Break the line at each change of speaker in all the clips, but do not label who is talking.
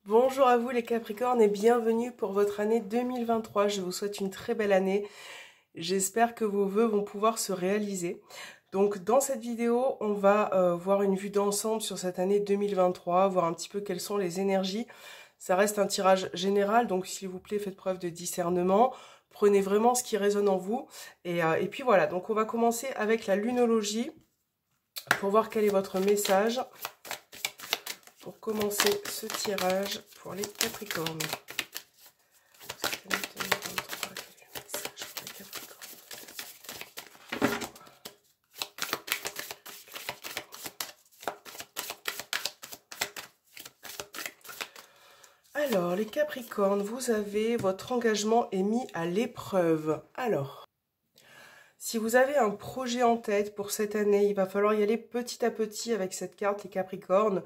Bonjour à vous les Capricornes et bienvenue pour votre année 2023. Je vous souhaite une très belle année. J'espère que vos vœux vont pouvoir se réaliser. Donc dans cette vidéo, on va voir une vue d'ensemble sur cette année 2023, voir un petit peu quelles sont les énergies. Ça reste un tirage général, donc s'il vous plaît, faites preuve de discernement. Prenez vraiment ce qui résonne en vous. Et puis voilà, donc on va commencer avec la lunologie pour voir quel est votre message. Pour commencer ce tirage pour les Capricornes. Alors, les Capricornes, vous avez votre engagement est mis à l'épreuve. Alors, si vous avez un projet en tête pour cette année, il va falloir y aller petit à petit avec cette carte, les Capricornes.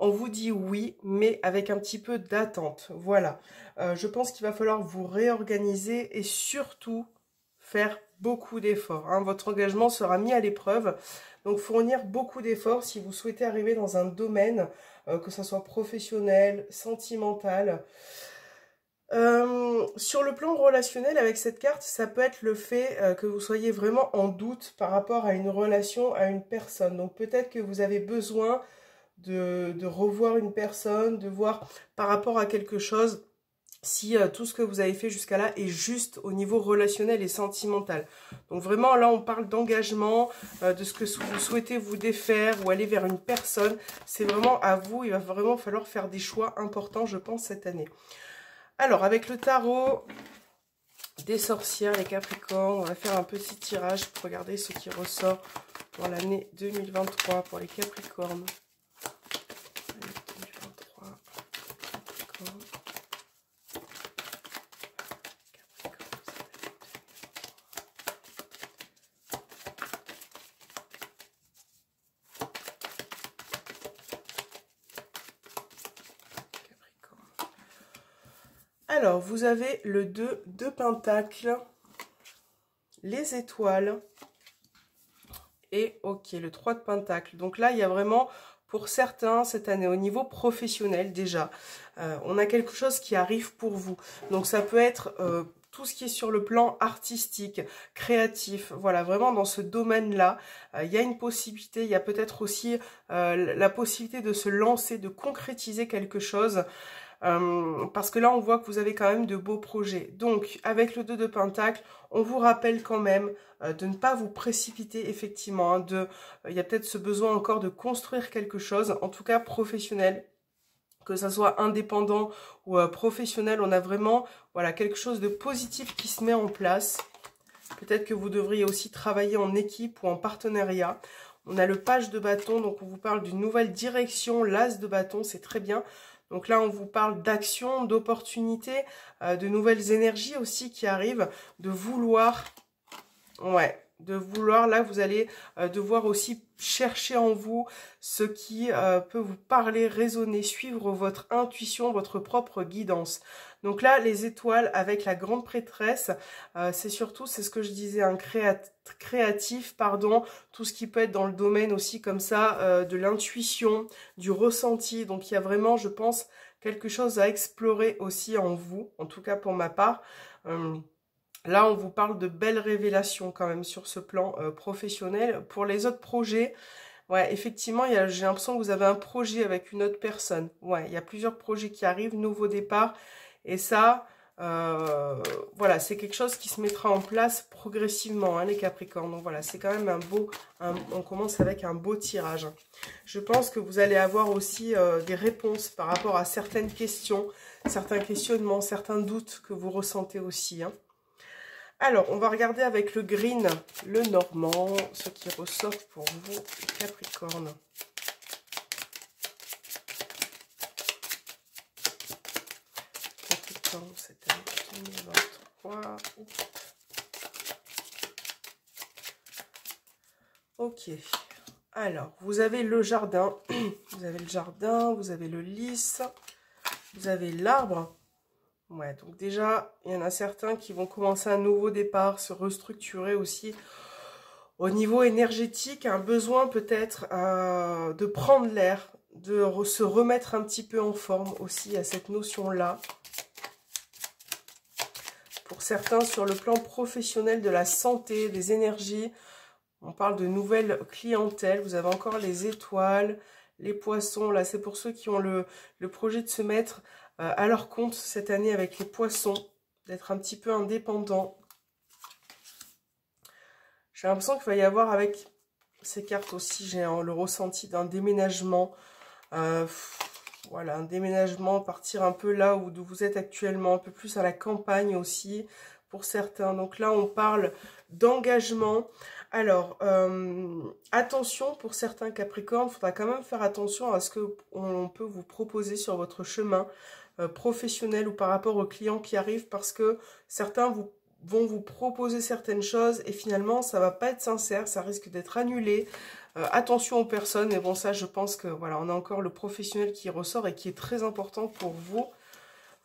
On vous dit oui, mais avec un petit peu d'attente. Voilà. Je pense qu'il va falloir vous réorganiser et surtout faire beaucoup d'efforts. Hein. Votre engagement sera mis à l'épreuve. Donc, fournir beaucoup d'efforts si vous souhaitez arriver dans un domaine, que ce soit professionnel, sentimental. Sur le plan relationnel, avec cette carte, ça peut être le fait que vous soyez vraiment en doute par rapport à une relation, à une personne. Donc, peut-être que vous avez besoin de revoir une personne, de voir par rapport à quelque chose si tout ce que vous avez fait jusqu'à là est juste au niveau relationnel et sentimental. Donc vraiment là on parle d'engagement, de ce que vous souhaitez vous défaire ou aller vers une personne. C'est vraiment à vous, il va vraiment falloir faire des choix importants je pense cette année. Alors avec le tarot des sorcières, les Capricornes, on va faire un petit tirage pour regarder ce qui ressort pour l'année 2023 pour les Capricornes. Alors, vous avez le 2 de Pentacles, les étoiles et ok, le 3 de Pentacles. Donc là, il y a vraiment, pour certains, cette année, au niveau professionnel déjà, on a quelque chose qui arrive pour vous. Donc ça peut être tout ce qui est sur le plan artistique, créatif, voilà, vraiment dans ce domaine-là, il y a une possibilité, il y a peut-être aussi la possibilité de se lancer, de concrétiser quelque chose. Parce que là, on voit que vous avez quand même de beaux projets. Donc, avec le 2 de Pentacle, on vous rappelle quand même de ne pas vous précipiter, effectivement. Hein, il y a peut-être ce besoin encore de construire quelque chose, en tout cas professionnel. Que ça soit indépendant ou professionnel, on a vraiment voilà, quelque chose de positif qui se met en place. Peut-être que vous devriez aussi travailler en équipe ou en partenariat. On a le page de bâton, donc on vous parle d'une nouvelle direction, l'as de bâton, c'est très bien. Donc là, on vous parle d'action, d'opportunités, de nouvelles énergies aussi qui arrivent, de vouloir, là, vous allez devoir aussi chercher en vous ce qui peut vous parler, résonner, suivre votre intuition, votre propre guidance. Donc là, les étoiles avec la grande prêtresse, c'est surtout, c'est ce que je disais, un créatif, pardon, tout ce qui peut être dans le domaine aussi comme ça, de l'intuition, du ressenti. Donc il y a vraiment, je pense, quelque chose à explorer aussi en vous, en tout cas pour ma part. Là, on vous parle de belles révélations quand même sur ce plan professionnel. Pour les autres projets, ouais, effectivement, j'ai l'impression que vous avez un projet avec une autre personne. Ouais, il y a plusieurs projets qui arrivent, nouveau départ. Et ça, voilà, c'est quelque chose qui se mettra en place progressivement, hein, les Capricornes. Donc voilà, c'est quand même on commence avec un beau tirage. Je pense que vous allez avoir aussi des réponses par rapport à certaines questions, certains questionnements, certains doutes que vous ressentez aussi, hein. Alors, on va regarder avec le green, le normand, ce qui ressort pour vous, Capricorne. Capricorne, cette année 2023. Ok. Alors, vous avez le jardin. Vous avez le jardin, vous avez le lys, vous avez l'arbre. Ouais, donc déjà, il y en a certains qui vont commencer un nouveau départ, se restructurer aussi. Au niveau énergétique, un besoin peut-être de prendre l'air, se remettre un petit peu en forme aussi à cette notion-là. Pour certains, sur le plan professionnel, de la santé, des énergies, on parle de nouvelles clientèles. Vous avez encore les étoiles, les poissons. Là, c'est pour ceux qui ont le projet de se mettre à leur compte cette année avec les poissons, d'être un petit peu indépendant. J'ai l'impression qu'il va y avoir avec ces cartes aussi, j'ai le ressenti d'un déménagement. Voilà, un déménagement, partir un peu là où vous êtes actuellement, un peu plus à la campagne aussi pour certains. Donc là, on parle d'engagement. Alors, attention pour certains Capricornes, il faudra quand même faire attention à ce qu'on peut vous proposer sur votre chemin professionnel ou par rapport aux clients qui arrivent, parce que certains vont vous proposer certaines choses et finalement, ça va pas être sincère, ça risque d'être annulé. Attention aux personnes, mais bon, ça, je pense que voilà, on a encore le professionnel qui ressort et qui est très important pour vous.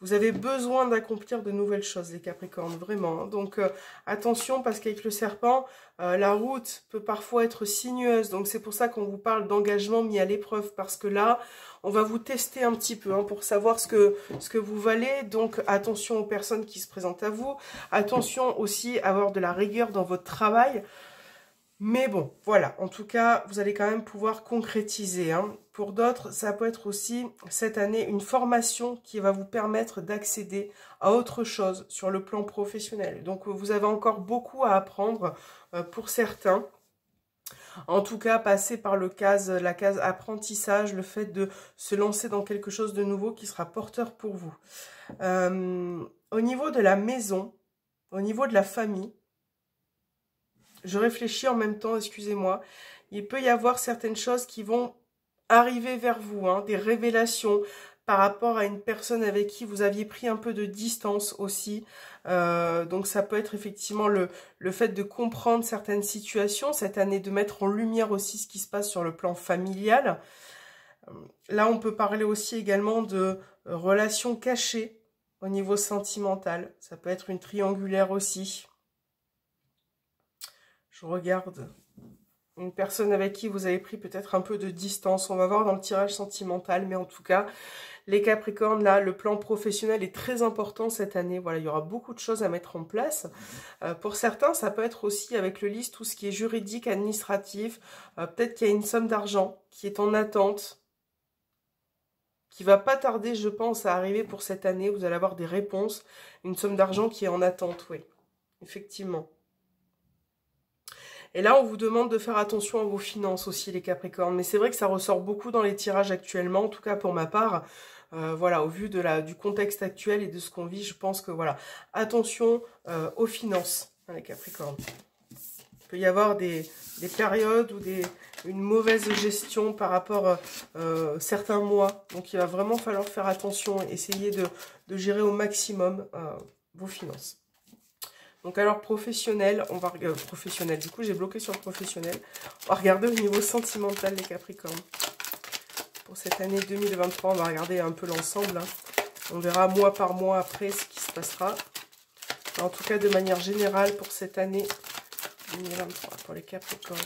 Vous avez besoin d'accomplir de nouvelles choses, les Capricornes, vraiment. Hein. Donc, attention, parce qu'avec le serpent, la route peut parfois être sinueuse. Donc, c'est pour ça qu'on vous parle d'engagement mis à l'épreuve, parce que là, on va vous tester un petit peu hein, pour savoir ce que vous valez. Donc, attention aux personnes qui se présentent à vous. Attention aussi à avoir de la rigueur dans votre travail. Mais bon, voilà, en tout cas, vous allez quand même pouvoir concrétiser. Hein. Pour d'autres, ça peut être aussi, cette année, une formation qui va vous permettre d'accéder à autre chose sur le plan professionnel. Donc, vous avez encore beaucoup à apprendre pour certains. En tout cas, passer par la case apprentissage, le fait de se lancer dans quelque chose de nouveau qui sera porteur pour vous. Au niveau de la maison, au niveau de la famille, je réfléchis en même temps, excusez-moi. Il peut y avoir certaines choses qui vont arriver vers vous, hein, des révélations par rapport à une personne avec qui vous aviez pris un peu de distance aussi. Donc ça peut être effectivement le fait de comprendre certaines situations cette année, de mettre en lumière aussi ce qui se passe sur le plan familial. Là, on peut parler aussi également de relations cachées au niveau sentimental. Ça peut être une triangulaire aussi. Je regarde une personne avec qui vous avez pris peut-être un peu de distance. On va voir dans le tirage sentimental. Mais en tout cas, les Capricornes, là, le plan professionnel est très important cette année. Voilà, il y aura beaucoup de choses à mettre en place. Pour certains, ça peut être aussi avec le liste, tout ce qui est juridique, administratif. Peut-être qu'il y a une somme d'argent qui est en attente, qui va pas tarder, je pense, à arriver pour cette année. Vous allez avoir des réponses. Une somme d'argent qui est en attente, oui. Effectivement. Et là, on vous demande de faire attention à vos finances aussi, les Capricornes. Mais c'est vrai que ça ressort beaucoup dans les tirages actuellement, en tout cas pour ma part. Voilà, au vu du contexte actuel et de ce qu'on vit, je pense que voilà, attention aux finances, hein, les Capricornes. Il peut y avoir des périodes ou une mauvaise gestion par rapport à certains mois. Donc, il va vraiment falloir faire attention et essayer de gérer au maximum vos finances. Donc alors professionnel, on va regarder professionnel. Du coup, j'ai bloqué sur le professionnel. On va regarder au niveau sentimental les Capricornes. Pour cette année 2023, on va regarder un peu l'ensemble. Hein. On verra mois par mois après ce qui se passera. En tout cas, de manière générale, pour cette année 2023, pour les Capricornes.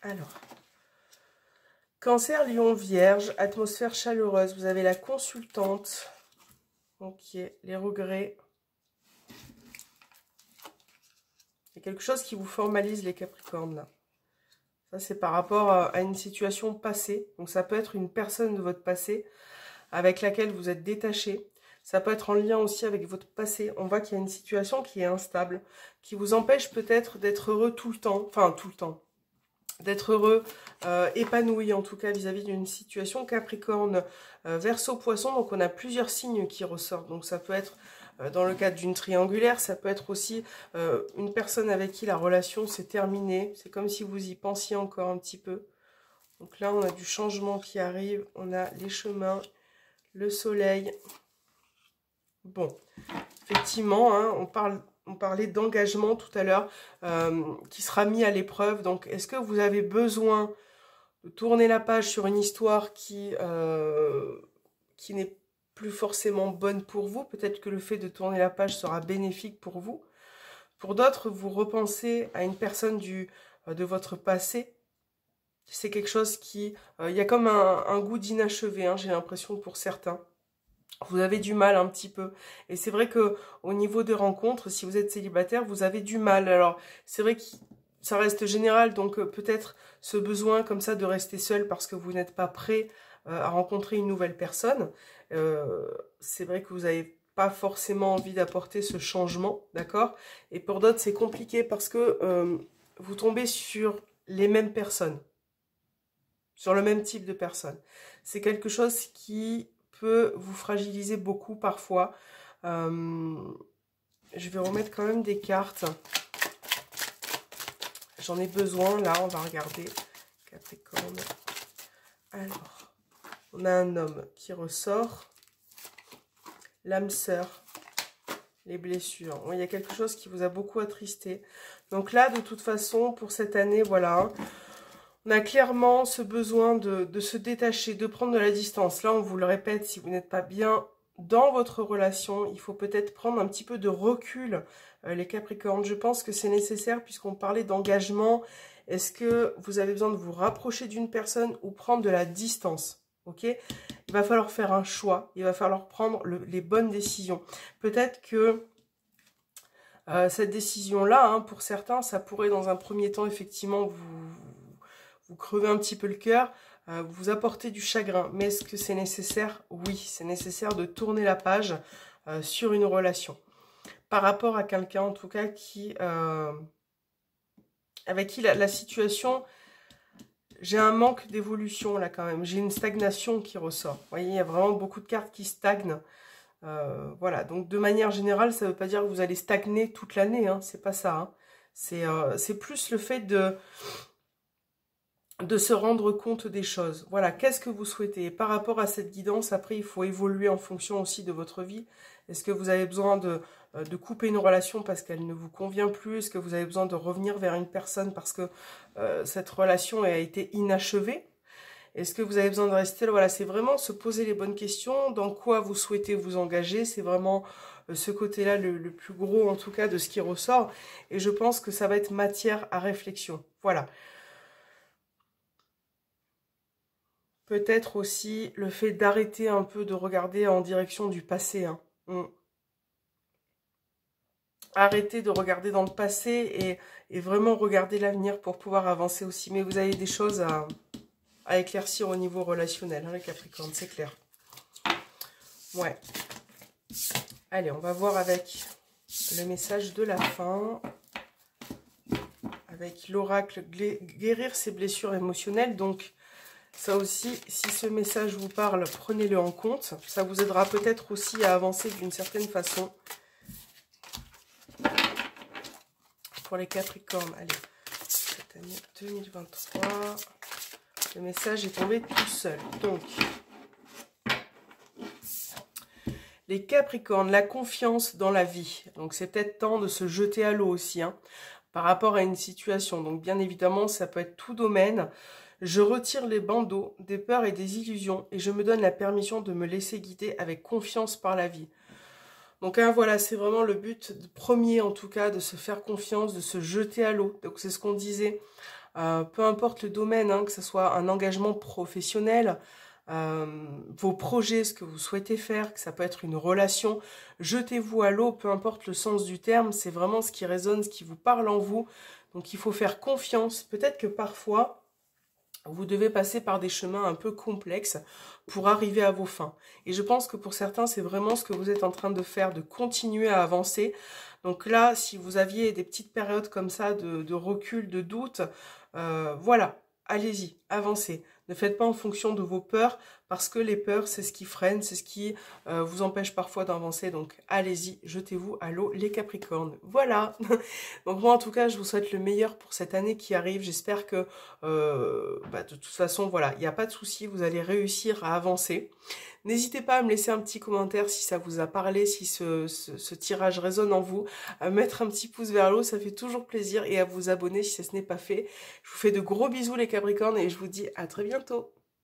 Alors, Cancer, Lion, Vierge, atmosphère chaleureuse. Vous avez la consultante. Ok, les regrets. Il y a quelque chose qui vous formalise, les Capricornes, là. Ça, c'est par rapport à une situation passée. Donc, ça peut être une personne de votre passé avec laquelle vous êtes détaché. Ça peut être en lien aussi avec votre passé. On voit qu'il y a une situation qui est instable, qui vous empêche peut-être d'être heureux tout le temps. Enfin, tout le temps. D'être heureux, épanoui en tout cas vis-à-vis d'une situation. Capricorne, Verseau, Poisson, donc on a plusieurs signes qui ressortent. Donc ça peut être dans le cadre d'une triangulaire, ça peut être aussi une personne avec qui la relation s'est terminée. C'est comme si vous y pensiez encore un petit peu. Donc là on a du changement qui arrive, on a les chemins, le soleil. Bon, effectivement, hein, on parlait d'engagement tout à l'heure qui sera mis à l'épreuve. Donc, est-ce que vous avez besoin tourner la page sur une histoire qui n'est plus forcément bonne pour vous. Peut-être que le fait de tourner la page sera bénéfique pour vous. Pour d'autres, vous repensez à une personne de votre passé. C'est quelque chose qui... il y a comme un goût d'inachevé, hein, j'ai l'impression pour certains. Vous avez du mal un petit peu. Et c'est vrai que au niveau des rencontres, si vous êtes célibataire, vous avez du mal. Alors, c'est vrai que ça reste général, donc peut-être ce besoin comme ça de rester seul parce que vous n'êtes pas prêt à rencontrer une nouvelle personne. C'est vrai que vous n'avez pas forcément envie d'apporter ce changement, d'accord? Et pour d'autres, c'est compliqué parce que vous tombez sur les mêmes personnes, sur le même type de personnes. C'est quelque chose qui peut vous fragiliser beaucoup parfois. Je vais remettre quand même des cartes. J'en ai besoin, là, on va regarder. Capricorne. Alors, on a un homme qui ressort. L'âme sœur. Les blessures. Bon, il y a quelque chose qui vous a beaucoup attristé. Donc là, de toute façon, pour cette année, voilà. On a clairement ce besoin de se détacher, de prendre de la distance. Là, on vous le répète, si vous n'êtes pas bien dans votre relation, il faut peut-être prendre un petit peu de recul, les Capricornes. Je pense que c'est nécessaire puisqu'on parlait d'engagement. Est-ce que vous avez besoin de vous rapprocher d'une personne ou prendre de la distance? Ok, il va falloir faire un choix. Il va falloir prendre les bonnes décisions. Peut-être que cette décision-là, hein, pour certains, ça pourrait dans un premier temps, effectivement, vous crever un petit peu le cœur, vous apporter du chagrin. Mais est-ce que c'est nécessaire? Oui, c'est nécessaire de tourner la page sur une relation. Par rapport à quelqu'un, en tout cas, avec qui la situation... J'ai un manque d'évolution là quand même. J'ai une stagnation qui ressort. Vous voyez, il y a vraiment beaucoup de cartes qui stagnent. Voilà, donc de manière générale, ça ne veut pas dire que vous allez stagner toute l'année. Hein, c'est pas ça. Hein. C'est plus le fait de se rendre compte des choses. Voilà, qu'est-ce que vous souhaitez? Et par rapport à cette guidance, après, il faut évoluer en fonction aussi de votre vie. Est-ce que vous avez besoin de couper une relation parce qu'elle ne vous convient plus? Est-ce que vous avez besoin de revenir vers une personne parce que cette relation a été inachevée? Est-ce que vous avez besoin de rester là? Voilà, c'est vraiment se poser les bonnes questions. Dans quoi vous souhaitez vous engager? C'est vraiment ce côté-là le plus gros, en tout cas, de ce qui ressort. Et je pense que ça va être matière à réflexion. Voilà. Peut-être aussi le fait d'arrêter un peu de regarder en direction du passé. Hein. Arrêter de regarder dans le passé et vraiment regarder l'avenir pour pouvoir avancer aussi. Mais vous avez des choses à éclaircir au niveau relationnel, hein, les Capricornes, c'est clair. Ouais. Allez, on va voir avec le message de la fin. Avec l'oracle, guérir ses blessures émotionnelles. Donc, ça aussi, si ce message vous parle, prenez-le en compte. Ça vous aidera peut-être aussi à avancer d'une certaine façon. Pour les Capricornes, allez, cette année 2023, le message est tombé tout seul. Donc, les Capricornes, la confiance dans la vie. Donc, c'est peut-être temps de se jeter à l'eau aussi, hein, par rapport à une situation. Donc, bien évidemment, ça peut être tout domaine. Je retire les bandeaux des peurs et des illusions et je me donne la permission de me laisser guider avec confiance par la vie. Donc hein, voilà, c'est vraiment le but premier en tout cas, de se faire confiance, de se jeter à l'eau. Donc c'est ce qu'on disait, peu importe le domaine, hein, que ce soit un engagement professionnel, vos projets, ce que vous souhaitez faire, que ça peut être une relation, jetez-vous à l'eau, peu importe le sens du terme, c'est vraiment ce qui résonne, ce qui vous parle en vous. Donc il faut faire confiance, peut-être que parfois... vous devez passer par des chemins un peu complexes pour arriver à vos fins. Et je pense que pour certains, c'est vraiment ce que vous êtes en train de faire, de continuer à avancer. Donc là, si vous aviez des petites périodes comme ça de recul, de doute, voilà, allez-y, avancez. Ne faites pas en fonction de vos peurs, parce que les peurs, c'est ce qui freine, c'est ce qui vous empêche parfois d'avancer. Donc allez-y, jetez-vous à l'eau les Capricornes. Voilà. Donc moi en tout cas, je vous souhaite le meilleur pour cette année qui arrive. J'espère que de toute façon, voilà, il n'y a pas de souci, vous allez réussir à avancer. N'hésitez pas à me laisser un petit commentaire si ça vous a parlé, si ce tirage résonne en vous, à mettre un petit pouce vers le haut, ça fait toujours plaisir, et à vous abonner si ce n'est pas fait. Je vous fais de gros bisous les Capricornes et je vous dis à très bientôt.